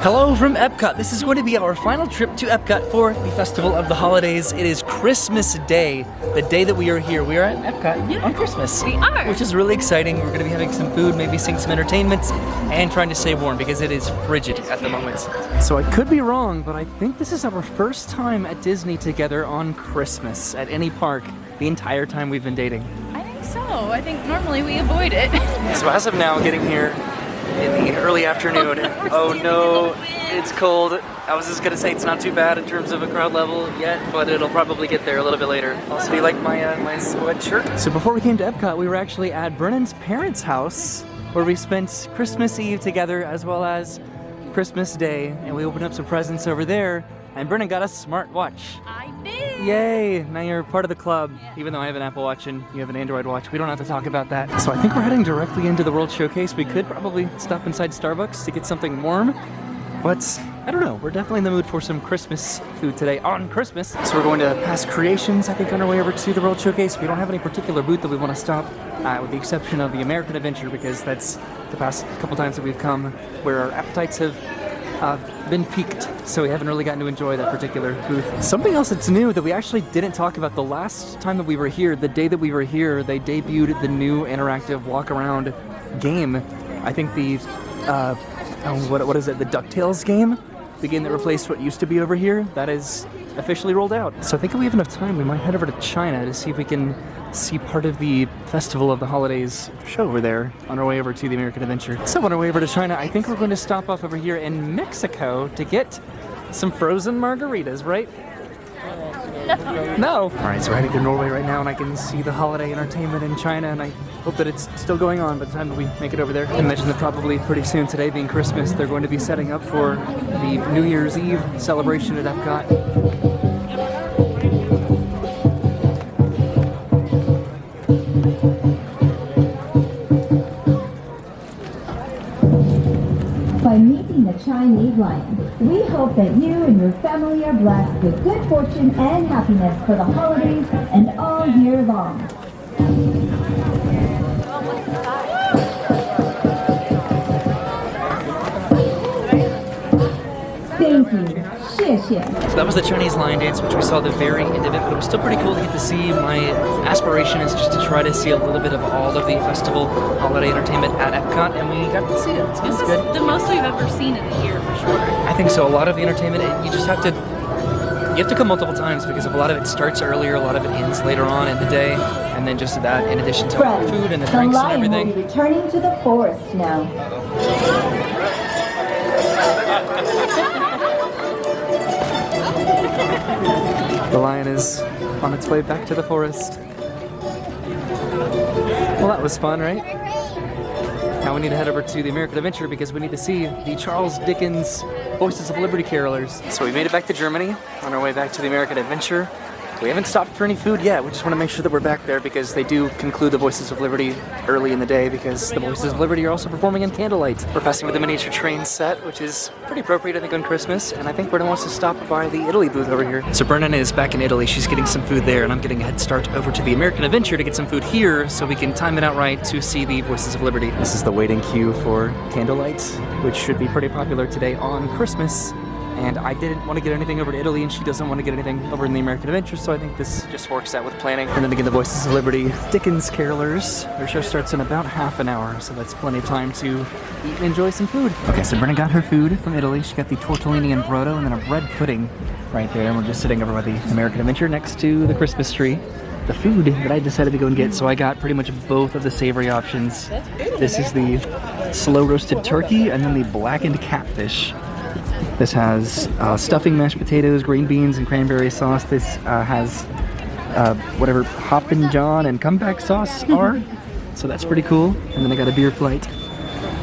Hello from Epcot. This is going to be our final trip to Epcot for the Festival of the Holidays. It is Christmas Day, the day that we are here. We are at Epcot on Christmas. We are. Which is really exciting. We're going to be having some food, maybe seeing some entertainments, and trying to stay warm because it is frigid at the moment. So I could be wrong, but I think this is our first time at Disney together on Christmas at any park the entire time we've been dating. I think so. I think normally we avoid it. So as of now, getting here in the early afternoon. Oh no, it's cold. I was just gonna say it's not too bad in terms of a crowd level yet, but it'll probably get there a little bit later. Also, do you like my sweatshirt? So before we came to Epcot, we were actually at Brennan's parents' house where we spent Christmas Eve together as well as Christmas Day, and we opened up some presents over there, and Brennan got a smartwatch. I did. Yay! Now you're part of the club. Even though I have an Apple Watch and you have an Android watch, we don't have to talk about that. So I think we're heading directly into the World Showcase. We could probably stop inside Starbucks to get something warm, but I don't know. We're definitely in the mood for some Christmas food today on Christmas. So we're going to past Creations, I think, on our way over to the World Showcase. We don't have any particular booth that we want to stop, with the exception of the American Adventure, because that's the past couple times that we've come where our appetites have been piqued, so we haven't really gotten to enjoy that particular booth. Something else that's new that we actually didn't talk about the last time that we were here, the day that we were here, they debuted the new interactive walk-around game. I think the, what is it, the DuckTales game? The game that replaced what used to be over here, that is officially rolled out. So I think if we have enough time, we might head over to China to see if we can see part of the Festival of the Holidays show over there on our way over to the American Adventure. So on our way over to China, I think we're going to stop off over here in Mexico to get some frozen margaritas, right? No. All right, so we're heading to Norway right now, and I can see the holiday entertainment in China, and I hope that it's still going on by the time that we make it over there. I imagine that probably pretty soon, today being Christmas, they're going to be setting up for the New Year's Eve celebration at Epcot. By meeting the Chinese lion, we hope that you and your family are blessed with good fortune and happiness for the holidays and all year long. Thank you. So that was the Chinese lion dance, which we saw the very end of it, but it was still pretty cool to get to see. My aspiration is just to try to see a little bit of all of the festival holiday entertainment at Epcot, and we got to see it. It was good. The most we've ever seen in a year, for sure. I think so. A lot of the entertainment, you just have to, you have to come multiple times because a lot of it starts earlier, a lot of it ends later on in the day, and then just that, in addition to all the food and the drinks and everything. The lion will be returning to the forest now. The lion is on its way back to the forest. Well, that was fun, right? Now we need to head over to the American Adventure because we need to see the Charles Dickens Voices of Liberty carolers. So we made it back to Germany on our way back to the American Adventure. We haven't stopped for any food yet. We just want to make sure that we're back there because they do conclude the Voices of Liberty early in the day because the Voices of Liberty are also performing in candlelight. We're passing with the miniature train set, which is pretty appropriate, I think, on Christmas. And I think Brennan wants to stop by the Italy booth over here. So Brennan is back in Italy. She's getting some food there, and I'm getting a head start over to the American Adventure to get some food here so we can time it out right to see the Voices of Liberty. This is the waiting queue for candlelight, which should be pretty popular today on Christmas. And I didn't want to get anything over to Italy, and she doesn't want to get anything over in the American Adventure, so I think this just works out with planning. And then again, the Voices of Liberty Dickens carolers. Their show starts in about half an hour, so that's plenty of time to eat and enjoy some food. Okay, so Brennan got her food from Italy. She got the tortellini and brodo, and then a bread pudding right there. And we're just sitting over by the American Adventure next to the Christmas tree. The food that I decided to go and get, so I got pretty much both of the savory options. This is the slow roasted turkey, and then the blackened catfish. This has stuffing, mashed potatoes, green beans, and cranberry sauce. This has whatever Hoppin' John and comeback sauce are. So that's pretty cool. And then I got a beer flight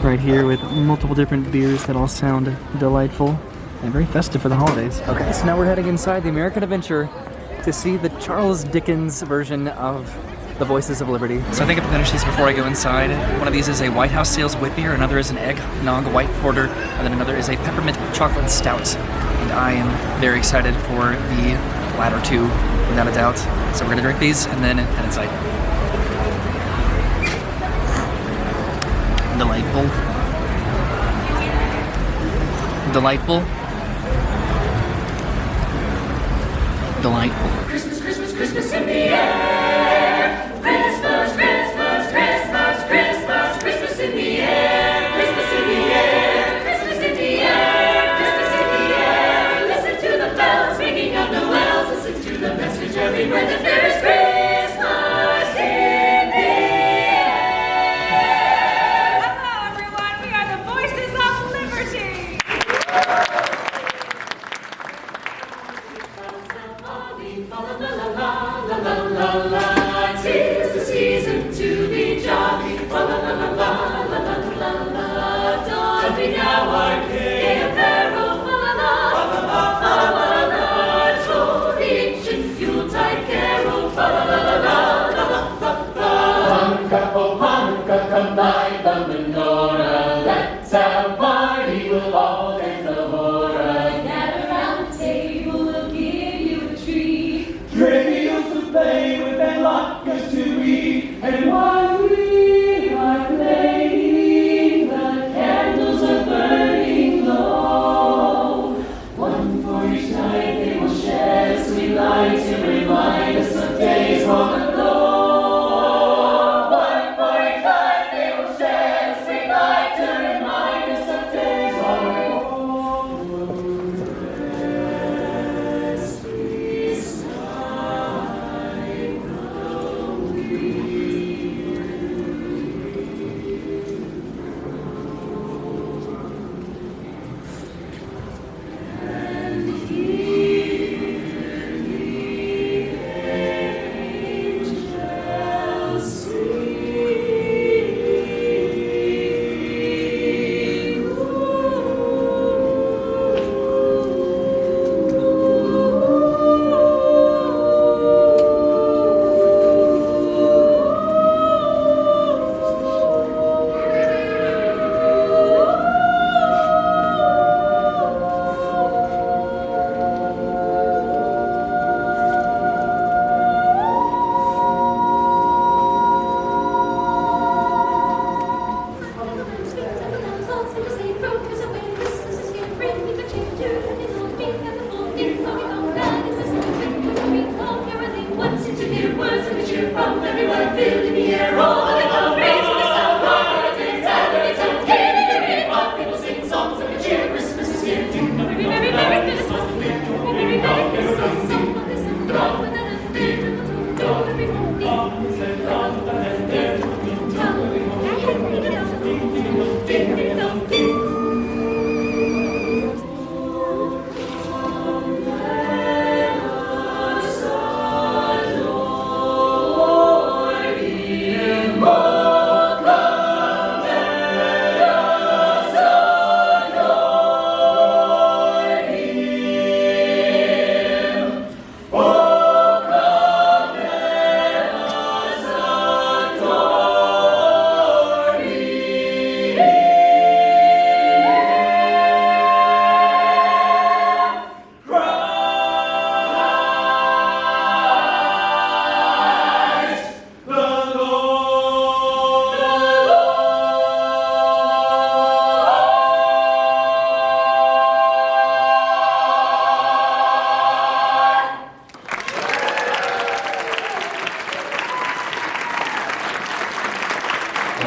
right here with multiple different beers that all sound delightful and very festive for the holidays. Okay, so now we're heading inside the American Adventure to see the Charles Dickens version of the Voices of Liberty. So I think I'm gonna finish these before I go inside. One of these is a White House Sales wheat beer, another is an eggnog white porter, and then another is a peppermint chocolate stout. And I am very excited for the latter two, without a doubt. So we're gonna drink these and then head inside. Delightful. Delightful. Delightful. Christmas, Christmas, Christmas in the air. Christmas, Christmas, Christmas, Christmas, Christmas in the air. Christmas in the air. Christmas in the air. Christmas in the air. Listen to the bells ringing of the wells. Listen to the message everywhere that there is Christmas in the air. Hello, everyone. We are the Voices of Liberty. Tis the season to be jolly. La la la la la la la la la. Don we now our gay apparel. La la la la la la la. Troll the ancient Yuletide carol. La la la la la la la la. Hanukkah, oh Hanukkah, come light the menorah. Let's have a party. We'll all dance the hora. Gather round the table. We'll give you a treat. Radios to play with and latkes to eat. And while we are playing, the candles are burning low. One for each night they will shed sweet light to remind us of days long ago. One for each night they will shed sweet light to remind us of days long ago.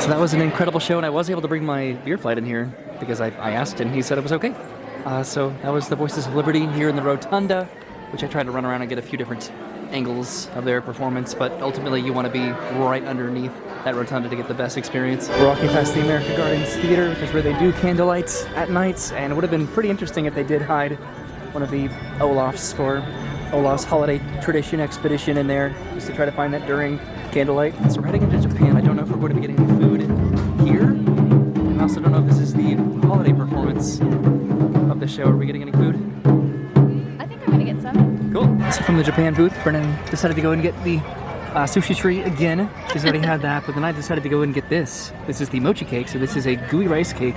So that was an incredible show, and I was able to bring my beer flight in here because I asked and he said it was okay. So that was the Voices of Liberty here in the Rotunda, which I tried to run around and get a few different angles of their performance, but ultimately you want to be right underneath that rotunda to get the best experience. We're walking past the American Gardens Theater, which is where they do candlelights at nights, and it would have been pretty interesting if they did hide one of the Olafs for Olaf's holiday tradition expedition in there, just to try to find that during candlelight. So we're heading into Japan. I don't know if we're going to be getting any food here. I also don't know if this is the holiday performance of the show. Are we getting any food? I think I'm gonna get some. Cool. So from the Japan booth, Brennan decided to go and get the sushi tree again. She's already had that, but then I decided to go and get this. This is the mochi cake. So this is a gooey rice cake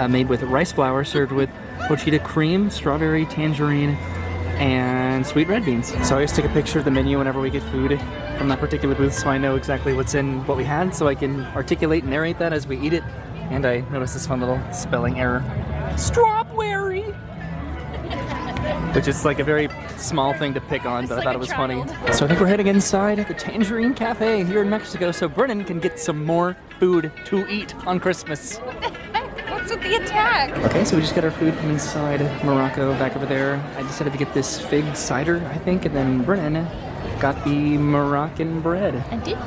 made with rice flour, served with pochita cream, strawberry, tangerine, and sweet red beans. So I always take a picture of the menu whenever we get food from that particular booth, so I know exactly what's in what we had, so I can articulate and narrate that as we eat it. And I noticed this fun little spelling error. Strawberry! which is like a very small thing to pick on, but I thought it was funny. So I think we're heading inside the Tangerine Cafe here in Mexico so Brennan can get some more food to eat on Christmas. What's with the attack? Okay, so we just got our food from inside Morocco back over there. I decided to get this fig cider, I think, and then Brennan got the Moroccan bread. I did.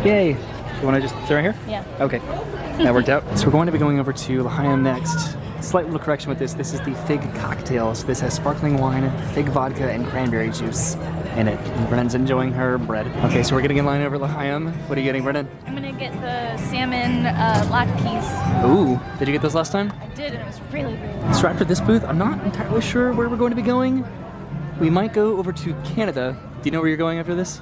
Yay. You want to just sit right here? Yeah. Okay. That worked out. So we're going to be going over to L'Chaim next. Slight little correction with this. This is the fig cocktail. So this has sparkling wine, fig vodka, and cranberry juice in it. And Brennan's enjoying her bread. Okay, so we're getting in line over L'Chaim. What are you getting, Brennan? I'm gonna get the salmon latkes. Ooh. Did you get those last time? I did, and it was really, really good. So after this booth, I'm not entirely sure where we're going to be going. We might go over to Canada. Do you know where you're going after this?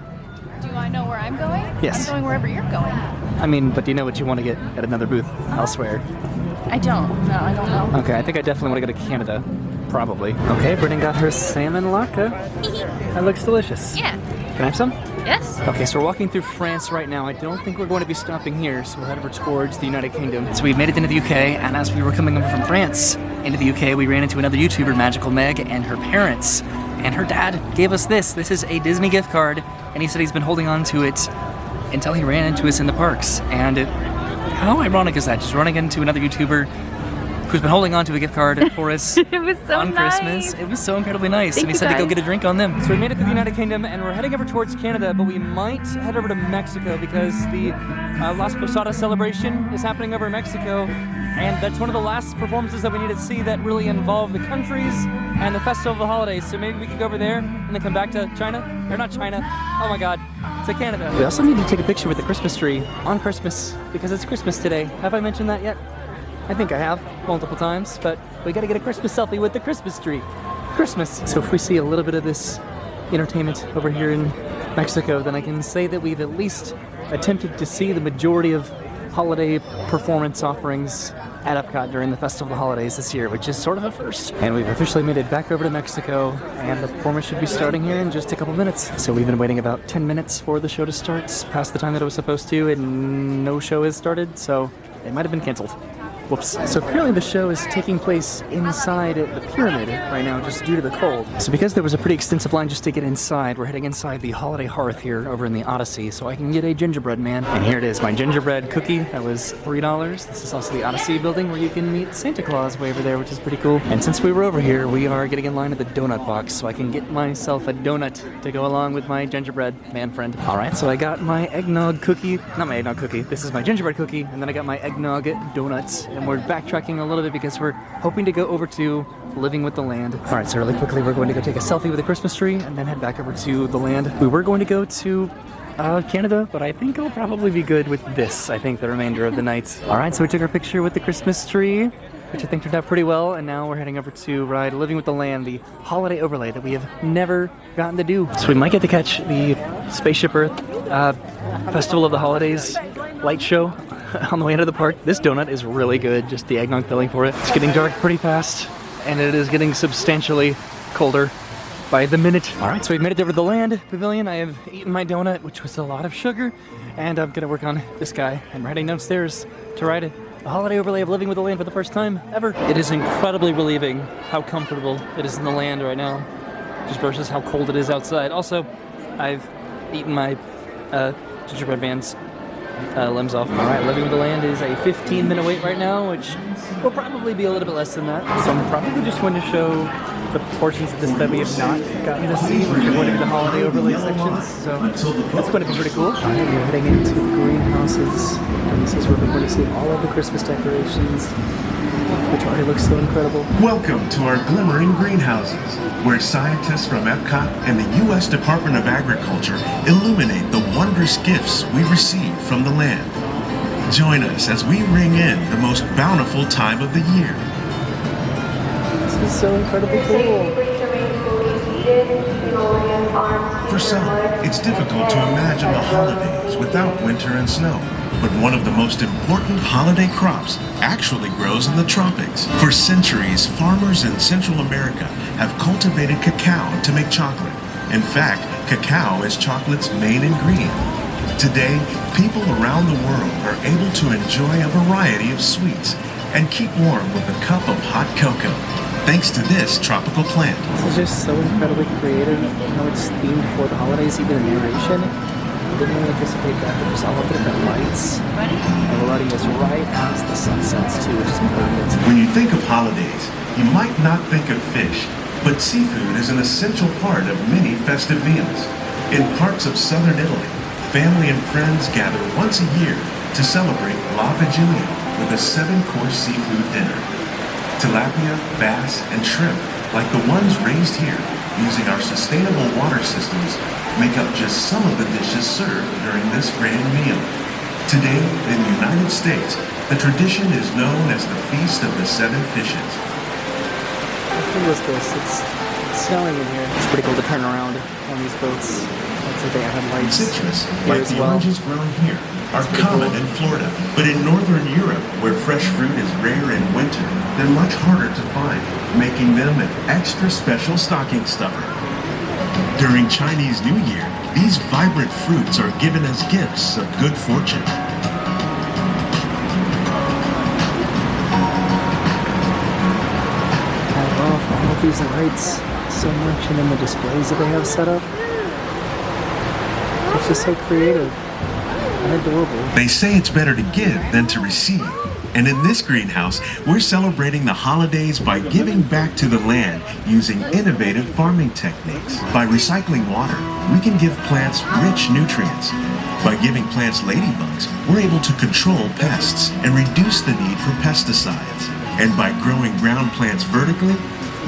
Do I know where I'm going? Yes. I'm going wherever you're going. I mean, but do you know what you want to get at another booth elsewhere? I don't. No, I don't know. Okay, I think I definitely want to go to Canada. Probably. Okay, Brennan got her salmon latke. That looks delicious. Yeah. Can I have some? Yes. Okay, so we're walking through France right now. I don't think we're going to be stopping here, so we'll head over towards the United Kingdom. So we've made it into the UK, and as we were coming over from France into the UK, we ran into another YouTuber, Magical Meg, and her parents. And her dad gave us this. This is a Disney gift card, and he said he's been holding on to it until he ran into us in the parks. And how ironic is that? Just running into another YouTuber who's been holding on to a gift card for us It was so on nice. Christmas. It was so incredibly nice. Thank And he you, said to go guys. get a drink on them. So we made it to the United Kingdom, and we're heading over towards Canada, but we might head over to Mexico because the Las Posadas celebration is happening over in Mexico. And that's one of the last performances that we need to see that really involve the countries and the Festival of the Holidays. So maybe we could go over there and then come back to China. Or not China. Oh my God. To Canada. We also need to take a picture with the Christmas tree on Christmas because it's Christmas today. Have I mentioned that yet? I think I have multiple times, but we gotta get a Christmas selfie with the Christmas tree. Christmas. So if we see a little bit of this entertainment over here in Mexico, then I can say that we've at least attempted to see the majority of holiday performance offerings at Epcot during the Festival of the Holidays this year, which is sort of a first. And we've officially made it back over to Mexico, and the performance should be starting here in just a couple minutes. So we've been waiting about 10 minutes for the show to start, past the time that it was supposed to, and no show has started, so it might have been canceled. Whoops. So apparently the show is taking place inside the pyramid right now just due to the cold. So because there was a pretty extensive line just to get inside, we're heading inside the holiday hearth here over in the Odyssey so I can get a gingerbread man. And here it is, my gingerbread cookie. That was $3. This is also the Odyssey building where you can meet Santa Claus way over there, which is pretty cool. And since we were over here, we are getting in line at the donut box so I can get myself a donut to go along with my gingerbread man friend. All right, so I got my eggnog cookie. Not my eggnog cookie. This is my gingerbread cookie. And then I got my eggnog donuts. And we're backtracking a little bit because we're hoping to go over to Living with the Land. All right, so really quickly, we're going to go take a selfie with the Christmas tree and then head back over to the land. We were going to go to Canada, but I think I'll probably be good with this, I think, the remainder of the night. All right, so we took our picture with the Christmas tree, which I think turned out pretty well, and now we're heading over to ride Living with the Land, the holiday overlay that we have never gotten to do. So we might get to catch the Spaceship Earth Festival of the Holidays light show on the way into the park. This donut is really good, just the eggnog filling for it. It's getting dark pretty fast, and it is getting substantially colder by the minute. All right, so we've made it over to the Land Pavilion. I have eaten my donut, which was a lot of sugar, and I'm gonna work on this guy. I'm heading downstairs to ride a holiday overlay of Living with the Land for the first time ever. It is incredibly relieving how comfortable it is in the land right now, just versus how cold it is outside. Also, I've eaten my gingerbread man's limbs off. All right, Living with the Land is a 15-minute wait right now, which will probably be a little bit less than that. So I'm probably just going to show the portions of this that we have not gotten to see, which are going to be the holiday overlay sections. So that's going to be pretty cool. All right, we're heading into the greenhouses, and this is where we're going to see all of the Christmas decorations, which already looks so incredible. Welcome to our glimmering greenhouses, where scientists from Epcot and the U.S. Department of Agriculture illuminate the wondrous gifts we receive from the land. Join us as we ring in the most bountiful time of the year. This is so incredibly cool. For some, it's difficult to imagine the holidays without winter and snow. But one of the most important holiday crops actually grows in the tropics. For centuries, farmers in Central America have cultivated cacao to make chocolate. In fact, cacao is chocolate's main ingredient. Today, people around the world are able to enjoy a variety of sweets and keep warm with a cup of hot cocoa. thanks to this tropical plant. This is just so incredibly creative. You know, it's themed for the holidays, even the narration. I didn't really anticipate that, but just all of the different lights. And we're letting us right as the sun sets too, which is perfect. When you think of holidays, you might not think of fish, but seafood is an essential part of many festive meals. In parts of southern Italy, family and friends gather once a year to celebrate La Vigilia with a 7-course seafood dinner. Tilapia, bass, and shrimp, like the ones raised here using our sustainable water systems, make up just some of the dishes served during this grand meal. Today, in the United States, the tradition is known as the Feast of the Seven Fishes. What is this? It's snowing in here. It's pretty cool to turn around on these boats. Looks like they have lights. Citrus, here like as the well. oranges grown here, are common in Florida. But in northern Europe, where fresh fruit is rare in winter, they're much harder to find, making them an extra special stocking stuffer. During Chinese New Year, these vibrant fruits are given as gifts of good fortune. I love all of these lights so much, and then the displays that they have set up. It's just so creative and adorable. They say it's better to give than to receive. And in this greenhouse, we're celebrating the holidays by giving back to the land using innovative farming techniques. By recycling water, we can give plants rich nutrients. By giving plants ladybugs, we're able to control pests and reduce the need for pesticides. And by growing ground plants vertically,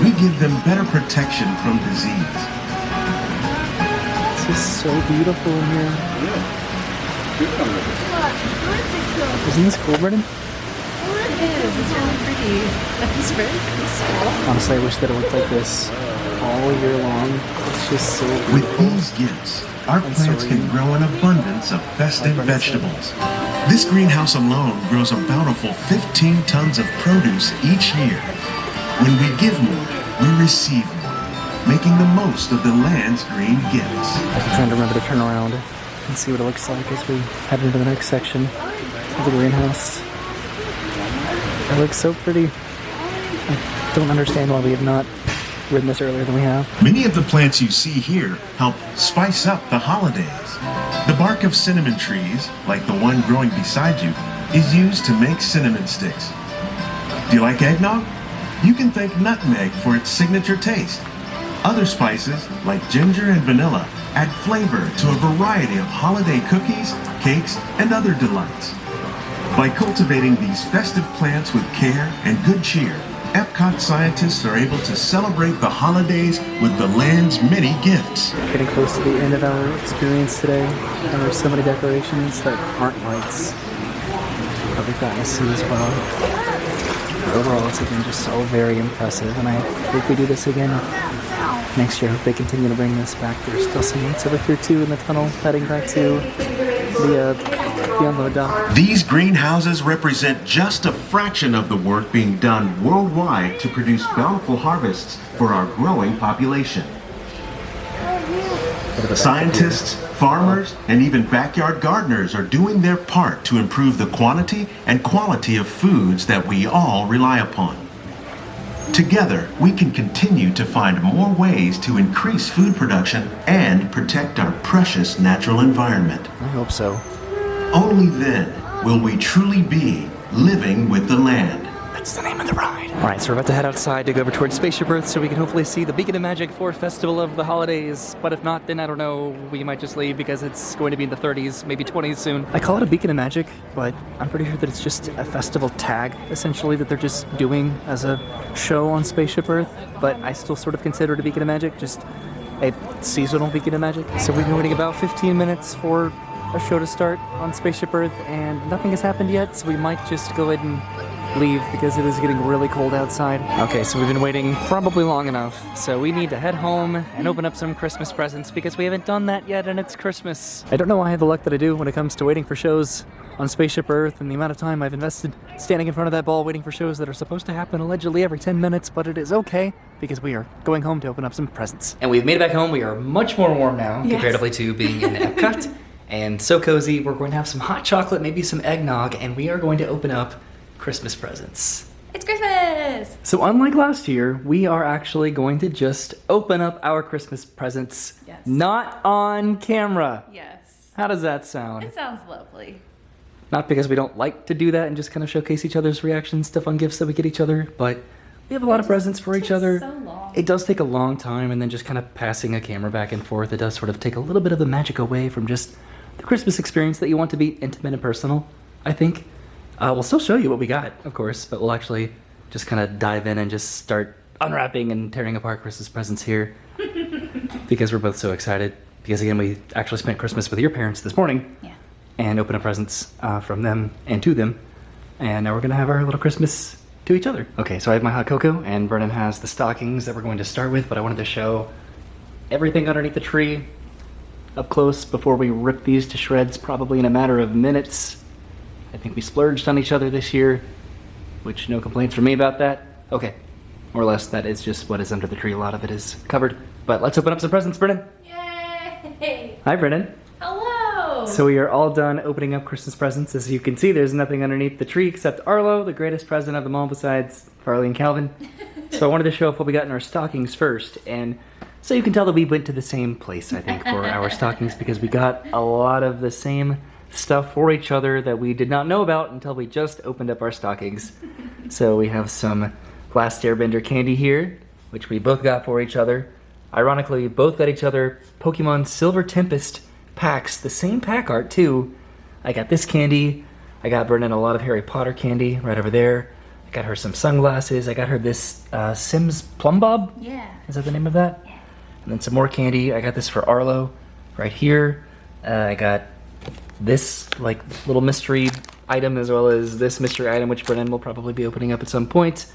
we give them better protection from disease. This is so beautiful in here. Isn't this cool, Brendan? It is. It's really pretty. It's very peaceful. Honestly, I wish that it looked like this all year long. It's just so beautiful. With these gifts, our plants can grow an abundance of festive vegetables. This greenhouse alone grows a bountiful 15 tons of produce each year. When we give more, we receive more, making the most of the land's green gifts. I'm trying to remember to turn around and see what it looks like as we head into the next section of the greenhouse. It looks so pretty. I don't understand why we have not ridden this earlier than we have. Many of the plants you see here help spice up the holidays. The bark of cinnamon trees, like the one growing beside you, is used to make cinnamon sticks. Do you like eggnog? You can thank nutmeg for its signature taste. Other spices, like ginger and vanilla, add flavor to a variety of holiday cookies, cakes, and other delights. By cultivating these festive plants with care and good cheer, Epcot scientists are able to celebrate the holidays with the land's many gifts. Getting close to the end of our experience today. There are so many decorations that aren't lights that we've gotten to see as well. But overall, it's again just so very impressive, and I hope we do this again next year. I hope they continue to bring this back. There's still some lights over here too in the tunnel heading back to the unload dock. These greenhouses represent just a fraction of the work being done worldwide to produce bountiful harvests for our growing population. Scientists, farmers, and even backyard gardeners are doing their part to improve the quantity and quality of foods that we all rely upon. Together, we can continue to find more ways to increase food production and protect our precious natural environment. I hope so. Only then will we truly be living with the land. That's the name of the ride. All right, so we're about to head outside to go over towards Spaceship Earth so we can hopefully see the Beacon of Magic for Festival of the Holidays. But if not, then I don't know. We might just leave because it's going to be in the 30s, maybe 20s soon. I call it a Beacon of Magic, but I'm pretty sure that it's just a festival tag, essentially, that they're just doing as a show on Spaceship Earth. But I still sort of consider it a Beacon of Magic, just a seasonal Beacon of Magic. So we've been waiting about 15 minutes for a show to start on Spaceship Earth, and nothing has happened yet, so we might just go ahead and leave because it is getting really cold outside. Okay, so we've been waiting probably long enough, so we need to head home and open up some Christmas presents because we haven't done that yet, and it's Christmas. I don't know why I have the luck that I do when it comes to waiting for shows on Spaceship Earth and the amount of time I've invested standing in front of that ball waiting for shows that are supposed to happen allegedly every 10 minutes, but it is okay because we are going home to open up some presents. And we've made it back home. We are much more warm now comparatively to being in Epcot. And so cozy. We're going to have some hot chocolate, maybe some eggnog, and we are going to open up Christmas presents. It's Christmas! is. So unlike last year, we are actually going to just open up our Christmas presents, Yes. not on camera. Yes. How does that sound? It sounds lovely. Not because we don't like to do that and just kind of showcase each other's reactions to fun gifts that we get each other, but we have a lot of presents for each takes other. so long. It does take a long time, and then just kind of passing a camera back and forth, it does sort of take a little bit of the magic away from just the Christmas experience that you want to be intimate and personal, I think. We'll still show you what we got, of course, but we'll actually just kind of dive in and just start unwrapping and tearing apart Christmas presents here because we're both so excited. Because again, we actually spent Christmas with your parents this morning and opened up presents from them and to them. And now we're gonna have our little Christmas to each other. Okay, so I have my hot cocoa and Brennan has the stockings that we're going to start with, but I wanted to show everything underneath the tree up close before we rip these to shreds, probably in a matter of minutes. I think we splurged on each other this year, which no complaints from me about that. Okay, more or less that is just what is under the tree. A lot of it is covered. But let's open up some presents, Brennan. Yay! Hi, Brennan. Hello! So we are all done opening up Christmas presents. As you can see, there's nothing underneath the tree except Arlo, the greatest present of them all besides Farley and Calvin. So I wanted to show off what we got in our stockings first. And so you can tell that we went to the same place, I think, for our stockings because we got a lot of the same stuff for each other that we did not know about until we just opened up our stockings. So we have some Last Airbender candy here, which we both got for each other. Ironically, we both got each other Pokemon Silver Tempest packs, the same pack art too. I got this candy. I got Brennan a lot of Harry Potter candy right over there. I got her some sunglasses. I got her this Sims Plum Bob. Yeah. Is that the name of that? Yeah. And then some more candy. I got this for Arlo right here. I got this like little mystery item as well as this mystery item, which Brennan will probably be opening up at some point.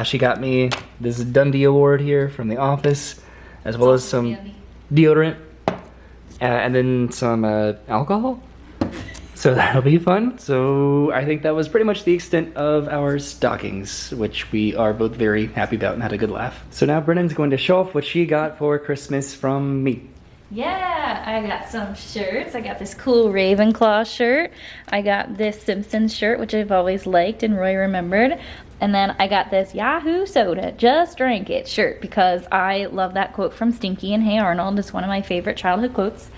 She got me this Dundee Award here from The Office, as well as some deodorant, and then some alcohol. So that'll be fun. So I think that was pretty much the extent of our stockings, which we are both very happy about and had a good laugh. So now Brennan's going to show off what she got for Christmas from me. Yeah, I got some shirts. I got this cool Ravenclaw shirt. I got this Simpsons shirt, which I've always liked and Roy remembered. And then I got this Yahoo Soda, just drink it shirt because I love that quote from Stinky and Hey Arnold. It's one of my favorite childhood quotes.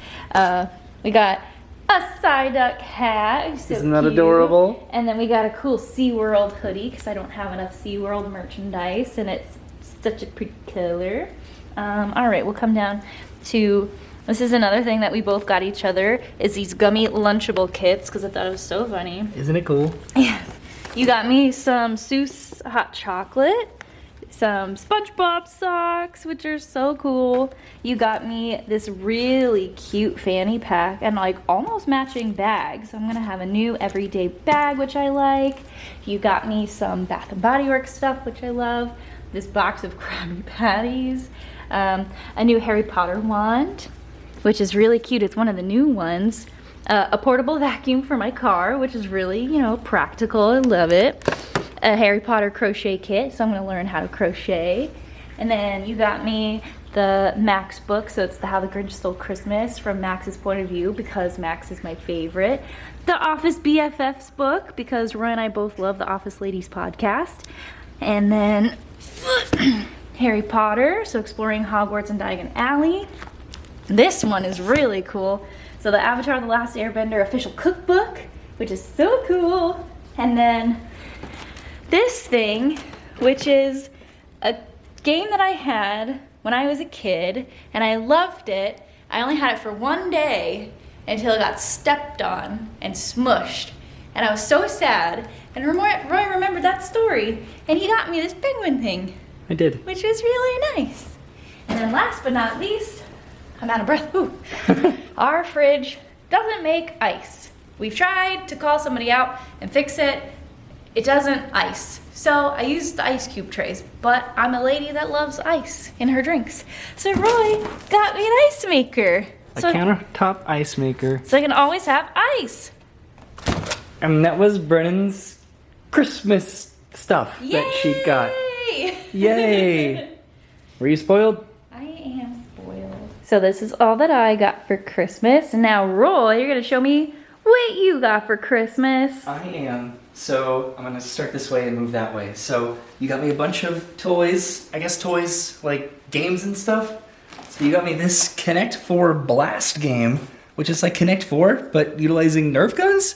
We got a Psyduck hat. So Isn't that cute. adorable? And then we got a cool SeaWorld hoodie because I don't have enough SeaWorld merchandise and it's such a pretty color. All right, we'll come down to, this is another thing that we both got each other, is these gummy Lunchable kits because I thought it was so funny. Isn't it cool? Yes. You got me some Seuss hot chocolate, some SpongeBob socks, which are so cool. You got me this really cute fanny pack and like almost matching bags. So I'm gonna have a new everyday bag, which I like. You got me some Bath and Body Works stuff, which I love. This box of Krabby Patties. A new Harry Potter wand, which is really cute. It's one of the new ones. A portable vacuum for my car, which is really, you know, practical. I love it. A Harry Potter crochet kit, so I'm going to learn how to crochet. And then you got me the Max book, so it's the How the Grinch Stole Christmas from Max's point of view, because Max is my favorite. The Office BFFs book, because Roy and I both love the Office Ladies podcast. And then Harry Potter, so exploring Hogwarts and Diagon Alley. This one is really cool. So the Avatar: The Last Airbender official cookbook, which is so cool. And then this thing, which is a game that I had when I was a kid, and I loved it. I only had it for one day until it got stepped on and smushed. And I was so sad. And Roy remembered that story, and he got me this penguin thing. I did. Which was really nice. And then last but not least, I'm out of breath. Ooh. Our fridge doesn't make ice. We've tried to call somebody out and fix it. It doesn't ice. So I use the ice cube trays, but I'm a lady that loves ice in her drinks. So Roy got me an ice maker. A countertop ice maker. So I can always have ice. And that was Brennan's Christmas stuff that she got. Yay! Were you spoiled? I am spoiled. So this is all that I got for Christmas. And now Roy, you're gonna show me what you got for Christmas. I am. So I'm gonna start this way and move that way. So you got me a bunch of toys, I guess toys like games and stuff. So you got me this Connect 4 Blast game, which is like Connect 4, but utilizing Nerf guns,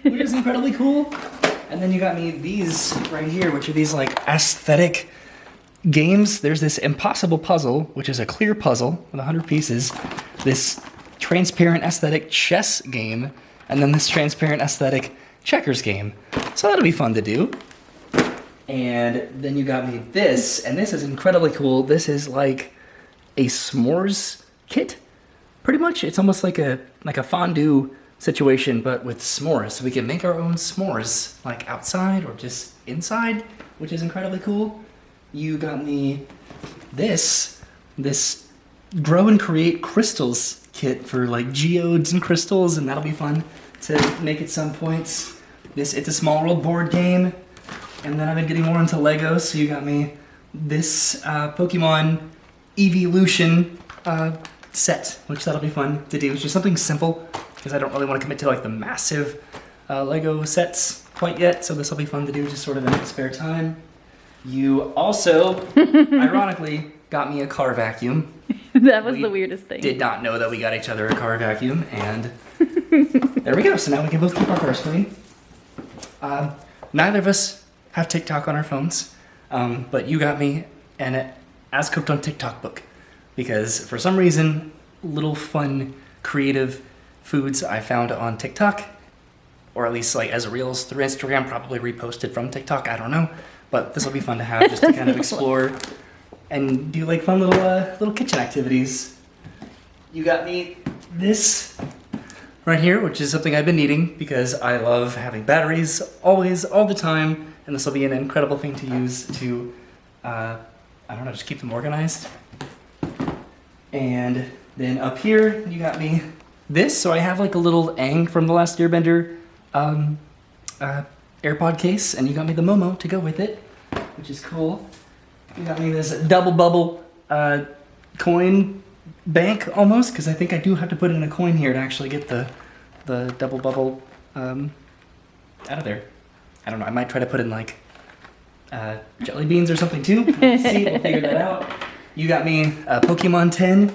which is incredibly cool. And then you got me these right here, which are these like aesthetic games. There's this impossible puzzle, which is a clear puzzle with 100 pieces. This transparent aesthetic chess game, and then this transparent aesthetic checkers game. So that'll be fun to do. And then you got me this, and this is incredibly cool. This is like a s'mores kit, pretty much. It's almost like a fondue situation, but with s'mores. So we can make our own s'mores, like outside or just inside, which is incredibly cool. You got me this grow and create crystals kit for like geodes and crystals, and that'll be fun to make at some points. It's a small world board game. And then I've been getting more into Legos, so you got me this Pokemon Evolution set, which that'll be fun to do. It's just something simple, because I don't really want to commit to like the massive Lego sets quite yet, so this will be fun to do just sort of in my spare time. You also, ironically, got me a car vacuum. That was the weirdest thing. Did not know that we got each other a car vacuum, and there we go. So now we can both keep our cars clean. Neither of us have TikTok on our phones, but you got me an As Cooked on TikTok book, because for some reason, little fun, creative foods I found on TikTok, or at least like as reels through Instagram, probably reposted from TikTok, I don't know, but this will be fun to have just to kind of explore and do like fun little kitchen activities. You got me this right here, which is something I've been needing because I love having batteries always, all the time, and this will be an incredible thing to use to, I don't know, just keep them organized. And then up here, you got me this, so I have like a little Aang from The Last Airbender AirPod case, and you got me the Momo to go with it, which is cool. You got me this double bubble coin bank almost, because I think I do have to put in a coin here to actually get the double bubble out of there. I don't know, I might try to put in like jelly beans or something too. We'll see, we'll figure that out. You got me a Pokemon 10,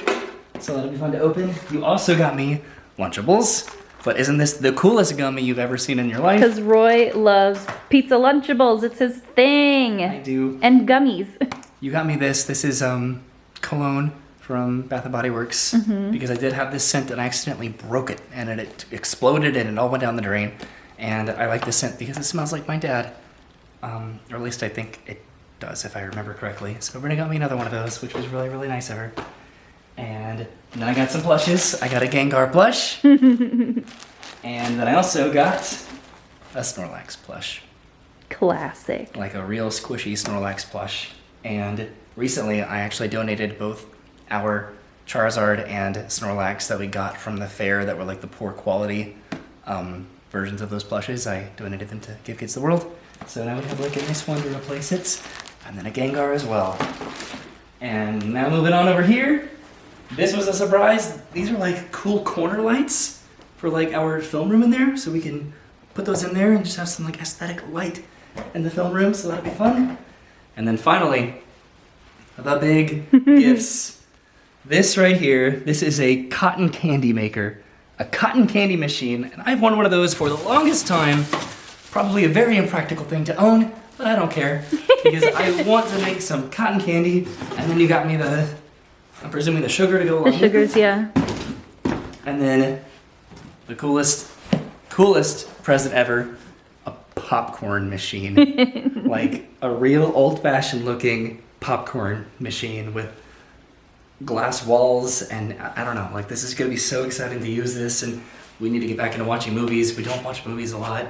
so that'll be fun to open. You also got me Lunchables, but isn't this the coolest gummy you've ever seen in your life? Because Roy loves pizza Lunchables. It's his thing. I do. And gummies. You got me this. This is cologne from Bath & Body Works, because I did have this scent and I accidentally broke it, and it exploded and it all went down the drain. And I like this scent because it smells like my dad, or at least I think it does if I remember correctly. So Brittany got me another one of those, which was really, really nice of her. And then I got some plushes. I got a Gengar plush. And then I also got a Snorlax plush. Classic. Like a real squishy Snorlax plush. And recently I actually donated both our Charizard and Snorlax that we got from the fair that were like the poor quality versions of those plushes. I donated them to Give Kids the World. So now we have like a nice one to replace it. And then a Gengar as well. And now moving on over here. This was a surprise. These are like cool corner lights for like our film room in there. So we can put those in there and just have some like aesthetic light in the film room. So that'll be fun. And then finally, the big gifts. This right here, this is a cotton candy maker. A cotton candy machine. And I've wanted one of those for the longest time. Probably a very impractical thing to own, but I don't care. Because I want to make some cotton candy. And then you got me I'm presuming the sugar to go along The sugars, yeah. And then the coolest present ever, a popcorn machine. Like a real old-fashioned looking popcorn machine with glass walls, and I don't know, like this is gonna be so exciting to use this, and we need to get back into watching movies. We don't watch movies a lot,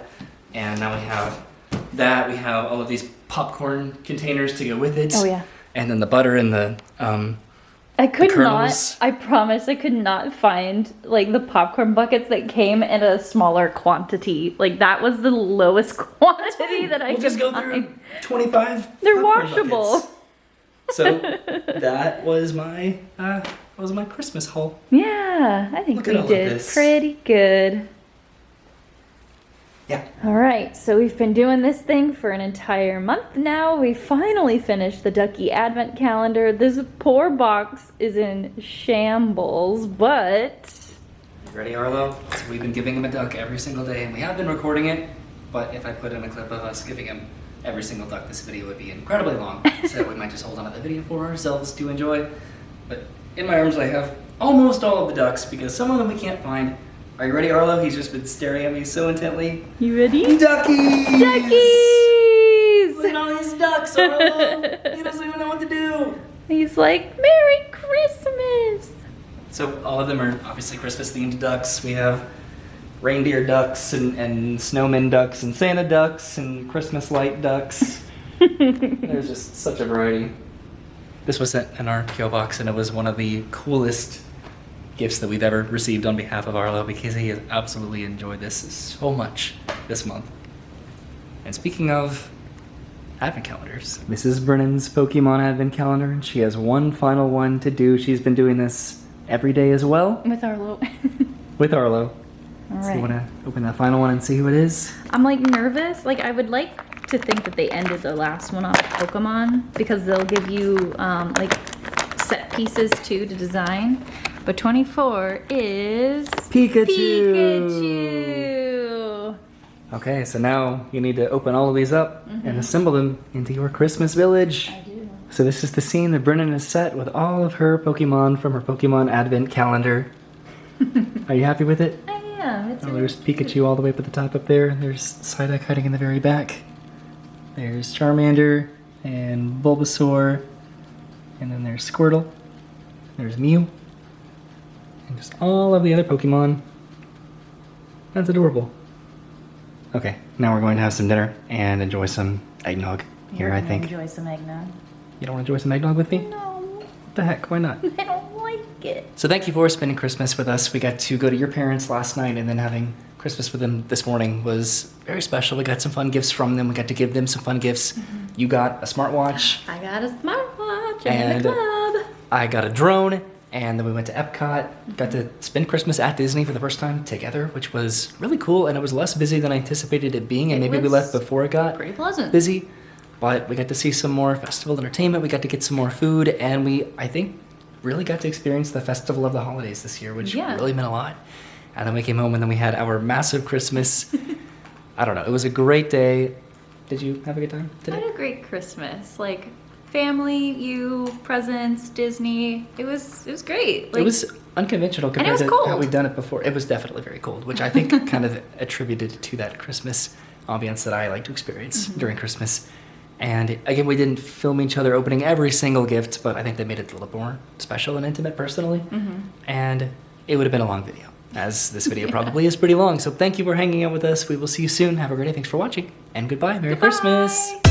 and now we have that. We have all of these popcorn containers to go with it. Oh yeah. And then the butter and the I could the not, kernels. I promise I could not find like the popcorn buckets that came in a smaller quantity. Like that was the lowest quantity that I We'll could just go find. through 25 They're popcorn washable. buckets. So that was my Christmas haul. Yeah, I think Look at we all of did this. pretty good. Yeah. All right, so we've been doing this thing for an entire month now. We finally finished the Ducky Advent Calendar. This poor box is in shambles, but... Ready, Arlo? So we've been giving him a duck every single day, and we have been recording it, but if I put in a clip of us giving him every single duck, this video would be incredibly long. So we might just hold on to the video for ourselves to enjoy. But in my arms I have almost all of the ducks, because some of them we can't find. Are you ready, Arlo? He's just been staring at me so intently. You ready? Duckies! Duckies! Look at all these ducks, Arlo! He doesn't even know what to do. He's like, Merry Christmas! So all of them are obviously Christmas themed ducks. We have reindeer ducks and snowman ducks and Santa ducks and Christmas light ducks. There's just such a variety. This was sent in our PO box, and it was one of the coolest gifts that we've ever received on behalf of Arlo, because he has absolutely enjoyed this so much this month. And speaking of advent calendars, this is Brennan's Pokemon advent calendar, and she has one final one to do. She's been doing this every day as well. With Arlo. With Arlo. All So right. you want to open that final one and see who it is? I'm like nervous. Like, I would like to think that they ended the last one off Pokemon, because they'll give you like set pieces too to design. But 24 is Pikachu! Pikachu! Okay, so now you need to open all of these up and assemble them into your Christmas village. I do. So this is the scene that Brennan is set with all of her Pokemon from her Pokemon advent calendar. Are you happy with it? I am. It's Oh, really there's Pikachu all the way up at the top up there. There's Psyduck hiding in the very back. There's Charmander and Bulbasaur. And then there's Squirtle. There's Mew. And just all of the other Pokemon. That's adorable. Okay, now we're going to have some dinner and enjoy some eggnog here, I think. Enjoy some eggnog. You don't want to enjoy some eggnog with me? No, What the heck, why not? I don't like it. So thank you for spending Christmas with us. We got to go to your parents last night, and then having Christmas with them this morning was very special. We got some fun gifts from them. We got to give them some fun gifts. You got a smartwatch. I got a smartwatch And and a club. I got a drone, and then we went to Epcot. Got to spend Christmas at Disney for the first time together, which was really cool, and it was less busy than I anticipated it being, and It maybe we was left before it got Pretty pleasant. busy. But we got to see some more festival entertainment. We got to get some more food, and we, I think, really got to experience the Festival of the Holidays this year, which Yeah. really meant a lot. And then we came home, and then we had our massive Christmas. I don't know. It was a great day. Did you have a good time I today? had a great Christmas. Like, family, you, presents, Disney. It was great. Like, It was unconventional it compared was to cold. how we'd done it before. It was definitely very cold, which I think kind of attributed to that Christmas ambience that I like to experience during Christmas. And again, we didn't film each other opening every single gift, but I think that made it a little more special and intimate personally. And it would have been a long video, as this video probably is pretty long. So thank you for hanging out with us. We will see you soon. Have a great day. Thanks for watching. And goodbye. Merry Goodbye. Christmas.